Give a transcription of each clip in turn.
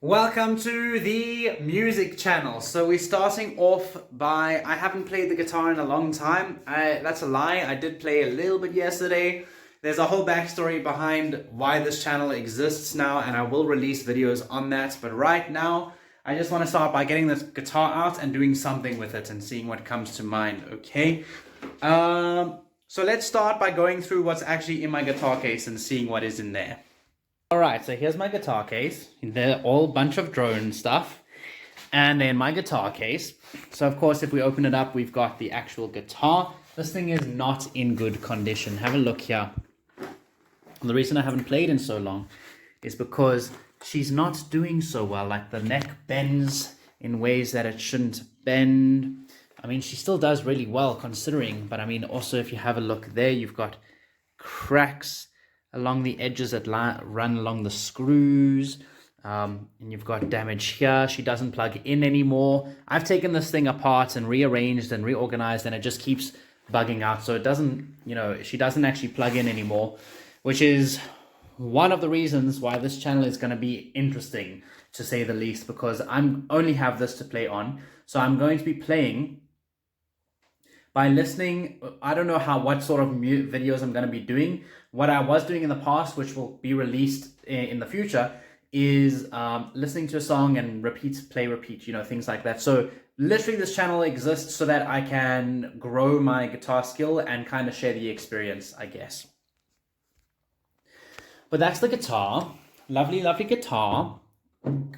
Welcome to the music channel. So we're starting off by, I haven't played the guitar in a long time. That's a lie. I did play a little bit yesterday. There's a whole backstory behind why this channel exists now, and I will release videos on that. But right now, I just want to start by getting this guitar out and doing something with it and seeing what comes to mind, okay? So let's start by going through what's actually in my guitar case and seeing what is in there. Alright, so here's my guitar case. They're all a bunch of drone stuff. And then my guitar case. So of course, if we open it up, we've got the actual guitar. This thing is not in good condition. Have a look here. And the reason I haven't played in so long is because she's not doing so well. Like the neck bends in ways that it shouldn't bend. I mean, she still does really well considering. But I mean, also if you have a look there, you've got cracks along the edges that run along the screws, and you've got damage here. She doesn't plug in anymore. I've taken this thing apart and rearranged and reorganized, and it just keeps bugging out. So it doesn't, she doesn't actually plug in anymore, which is one of the reasons why this channel is going to be interesting, to say the least, because I'm only have this to play on. So I'm going to be playing by listening. I don't know what sort of videos I'm going to be doing. What I was doing in the past, which will be released in the future, is listening to a song and play, repeat, things like that. So literally this channel exists so that I can grow my guitar skill and kind of share the experience, I guess. But that's the guitar. Lovely, lovely guitar.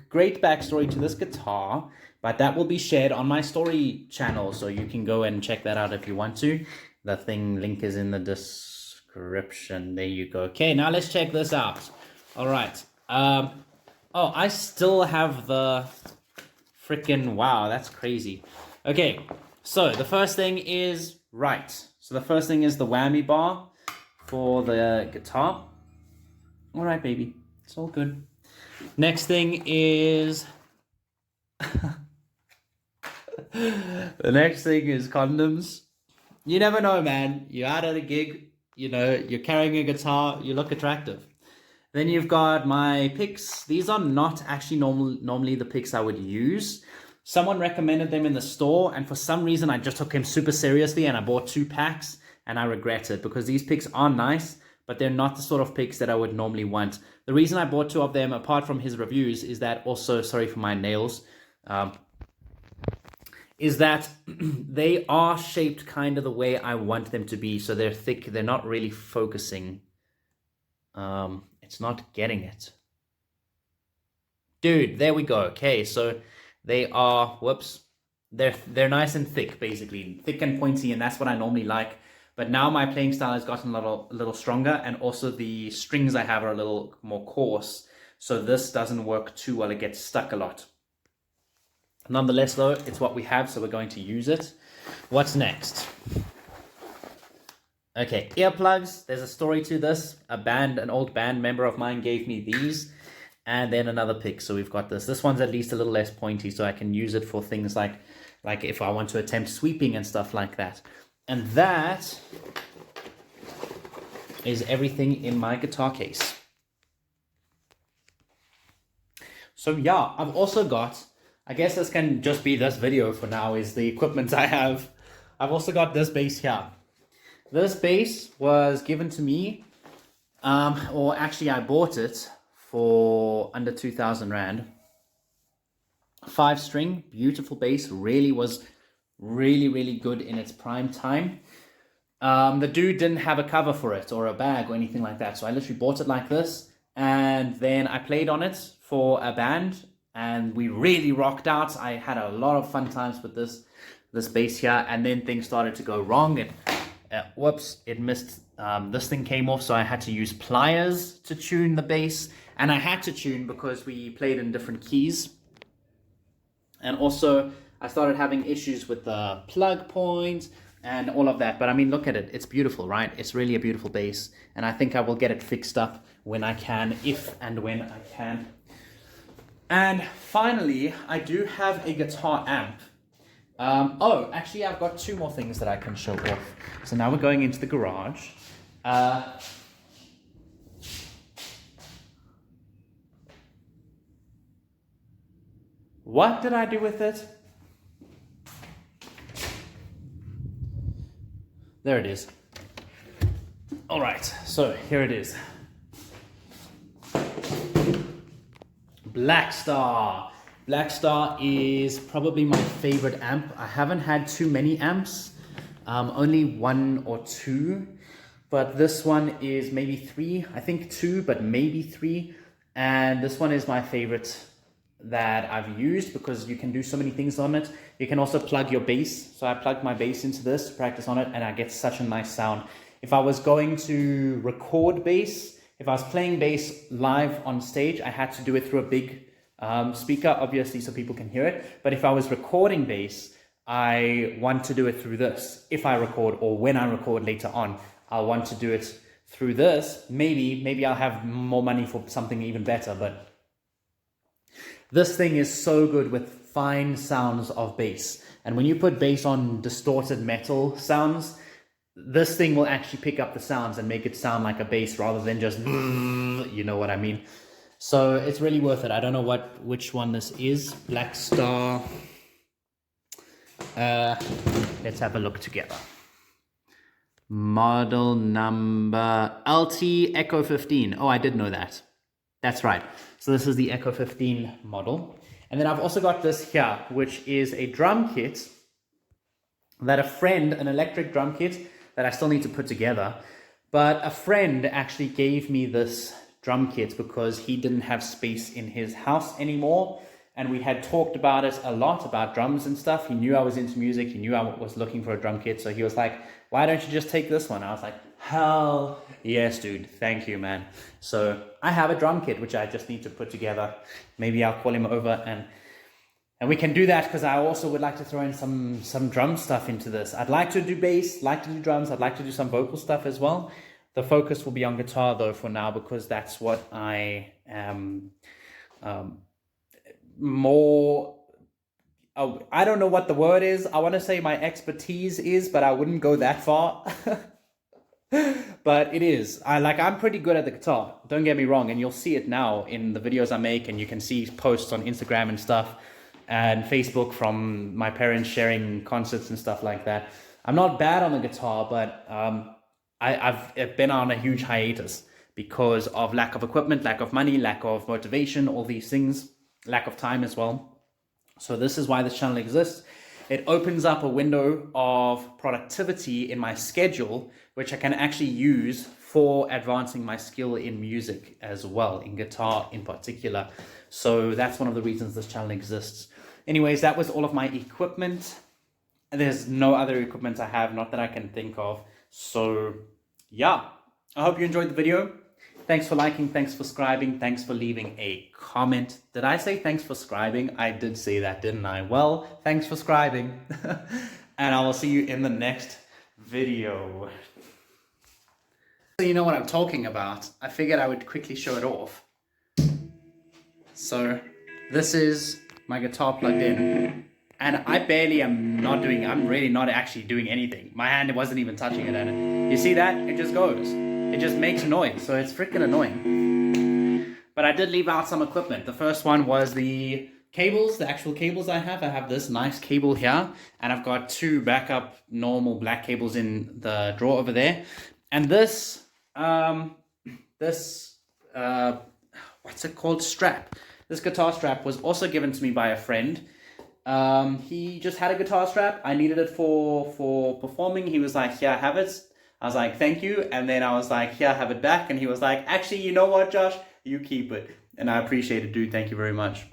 Great backstory to this guitar. But that will be shared on my story channel, so you can go and check that out if you want to. The link is in the description. There you go. Okay, now let's check this out. All right. Oh, I still have the freaking, wow, that's crazy. Okay, so the first thing is, right. So the first thing is the whammy bar for the guitar. All right, baby. It's all good. Next thing is... The next thing is condoms. You never know, man. You're out at a gig, you're carrying a guitar, you look attractive. Then you've got my picks. These are not actually normally the picks I would use. Someone recommended them in the store, and for some reason I just took them super seriously and I bought 2 packs, and I regret it because these picks are nice, but they're not the sort of picks that I would normally want. The reason I bought 2 of them, apart from his reviews, is that also, sorry for my nails, is that they are shaped kind of the way I want them to be. So they're thick. They're not really focusing. It's not getting it. Dude, there we go. Okay, so they are, they're nice and thick, basically. Thick and pointy, and that's what I normally like. But now my playing style has gotten a little stronger, and also the strings I have are a little more coarse. So this doesn't work too well. It gets stuck a lot. Nonetheless, though, it's what we have, so we're going to use it. What's next? Okay, earplugs. There's a story to this. An old band member of mine gave me these, and then another pick. So we've got this. This one's at least a little less pointy, so I can use it for things like if I want to attempt sweeping and stuff like that. And that is everything in my guitar case. So yeah, I've also got... I guess this can just be this video for now, is the equipment I have. I've also got this bass here. This bass was given to me, or actually I bought it for under 2,000 Rand. 5-string, beautiful bass, was really good in its prime time. The dude didn't have a cover for it or a bag or anything like that, so I literally bought it like this, and then I played on it for a band. And we really rocked out. I had a lot of fun times with this bass here, and then things started to go wrong. And it missed. This thing came off, so I had to use pliers to tune the bass, and I had to tune because we played in different keys. And also, I started having issues with the plug points and all of that. But I mean, look at it. It's beautiful, right? It's really a beautiful bass, and I think I will get it fixed up when I can, if and when I can. And finally, I do have a guitar amp. Oh, actually, I've got 2 more things that I can show off. So now we're going into the garage. What did I do with it? There it is. All right, so here it is. Blackstar. Blackstar is probably my favorite amp. I haven't had too many amps, only 1 or 2, but this one is maybe 3. I think 2, but maybe 3. And this one is my favorite that I've used because you can do so many things on it. You can also plug your bass. So I plugged my bass into this to practice on it, and I get such a nice sound. If I was going to record bass, if I was playing bass live on stage, I had to do it through a big speaker, obviously, so people can hear it. But if I was recording bass, I want to do it through this. If I record, or when I record later on, I'll want to do it through this. Maybe I'll have more money for something even better, but this thing is so good with fine sounds of bass. And when you put bass on distorted metal sounds, this thing will actually pick up the sounds and make it sound like a bass rather than just, you know what I mean? So it's really worth it. I don't know which one this is. Blackstar. Let's have a look together. Model number LT Echo 15. Oh, I did know that. That's right. So this is the Echo 15 model. And then I've also got this here, which is a drum kit that an electric drum kit that I still need to put together. But a friend actually gave me this drum kit because he didn't have space in his house anymore. And we had talked about it a lot, about drums and stuff. He knew I was into music. He knew I was looking for a drum kit. So he was like, why don't you just take this one? I was like, hell yes, dude. Thank you, man. So I have a drum kit, which I just need to put together. Maybe I'll call him over and we can do that, because I also would like to throw in some drum stuff into this. I'd like to do bass, like to do drums. I'd like to do some vocal stuff as well. The focus will be on guitar though for now, because that's what I am more... Oh, I don't know what the word is. I want to say my expertise is, but I wouldn't go that far. But it is. I'm pretty good at the guitar. Don't get me wrong. And you'll see it now in the videos I make, and you can see posts on Instagram and stuff and Facebook from my parents sharing concerts and stuff like that. I'm not bad on the guitar, but I've been on a huge hiatus because of lack of equipment, lack of money, lack of motivation, all these things, lack of time as well. So this is why this channel exists. It opens up a window of productivity in my schedule, which I can actually use for advancing my skill in music as well, in guitar in particular. So that's one of the reasons this channel exists. Anyways, that was all of my equipment. There's no other equipment I have, not that I can think of. So yeah, I hope you enjoyed the video. Thanks for liking, thanks for subscribing, thanks for leaving a comment. Did I say thanks for subscribing? I did say that, didn't I? Well, thanks for subscribing. And I will see you in the next video. So you know what I'm talking about. I figured I would quickly show it off. So this is my guitar plugged in. And I'm really not actually doing anything. My hand wasn't even touching it. And you see that? It just goes. It just makes noise. So it's freaking annoying. But I did leave out some equipment. The first one was the cables, the actual cables I have. I have this nice cable here. And I've got 2 backup normal black cables in the drawer over there. And this, what's it called? Strap. This guitar strap was also given to me by a friend. He just had a guitar strap. I needed it for performing. He was like, here, have it. I was like, thank you. And then I was like, here, have it back. And he was like, actually, you know what, Josh? You keep it. And I appreciate it, dude. Thank you very much.